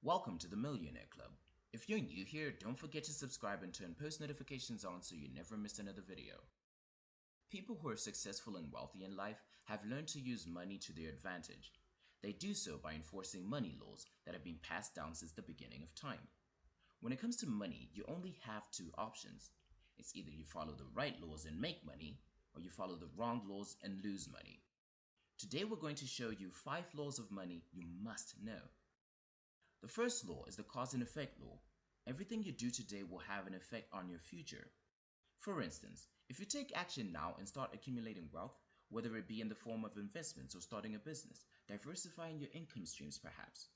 Welcome to the Millionaire Club. If you're new here, don't forget to subscribe and turn post notifications on so you never miss another video. People who are successful and wealthy in life have learned to use money to their advantage. They do so by enforcing money laws that have been passed down since the beginning of time. When it comes to money, you only have two options. It's either you follow the right laws and make money, or you follow the wrong laws and lose money. Today we're going to show you 5 laws of money you must know. The first law is the cause and effect law. Everything you do today will have an effect on your future. For instance, if you take action now and start accumulating wealth, whether it be in the form of investments or starting a business, diversifying your income streams perhaps,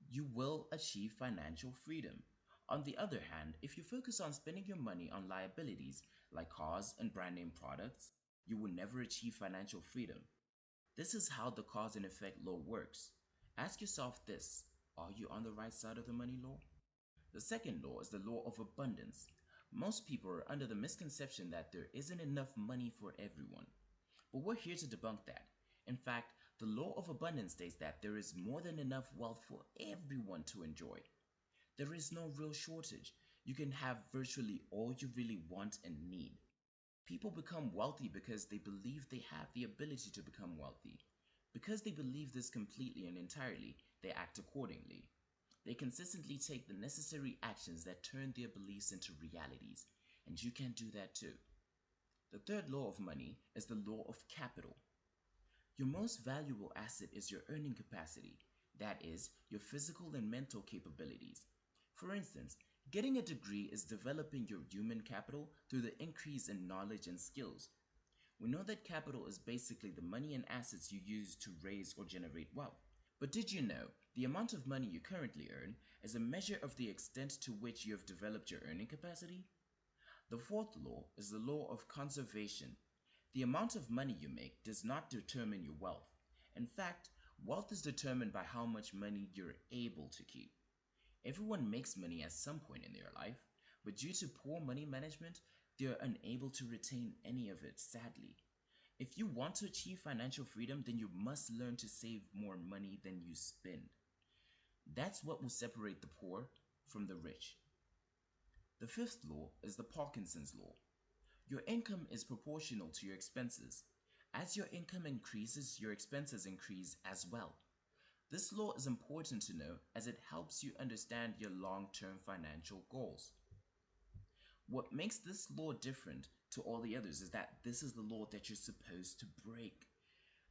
you will achieve financial freedom. On the other hand, if you focus on spending your money on liabilities like cars and brand name products, you will never achieve financial freedom. This is how the cause and effect law works. Ask yourself this: are you on the right side of the money law? The second law is the law of abundance. Most people are under the misconception that there isn't enough money for everyone. But we're here to debunk that. In fact, the law of abundance states that there is more than enough wealth for everyone to enjoy. There is no real shortage. You can have virtually all you really want and need. People become wealthy because they believe they have the ability to become wealthy. Because they believe this completely and entirely, they act accordingly. They consistently take the necessary actions that turn their beliefs into realities, and you can do that too. The third law of money is the law of capital. Your most valuable asset is your earning capacity, that is, your physical and mental capabilities. For instance, getting a degree is developing your human capital through the increase in knowledge and skills. We know that capital is basically the money and assets you use to raise or generate wealth. But did you know the amount of money you currently earn is a measure of the extent to which you have developed your earning capacity? The fourth law is the law of conservation. The amount of money you make does not determine your wealth. In fact, wealth is determined by how much money you're able to keep. Everyone makes money at some point in their life, but due to poor money management, they are unable to retain any of it, sadly. If you want to achieve financial freedom, then you must learn to save more money than you spend. That's what will separate the poor from the rich. The fifth law is the Parkinson's law. Your income is proportional to your expenses. As your income increases, your expenses increase as well. This law is important to know as it helps you understand your long-term financial goals. What makes this law different to all the others is that this is the law that you're supposed to break.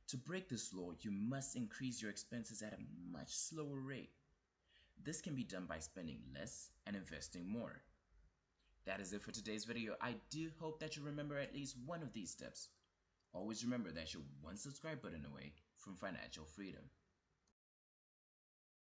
To break this law, you must increase your expenses at a much slower rate. This can be done by spending less and investing more. That is it for today's video. I do hope that you remember at least one of these steps. Always remember that you're one subscribe button away from financial freedom.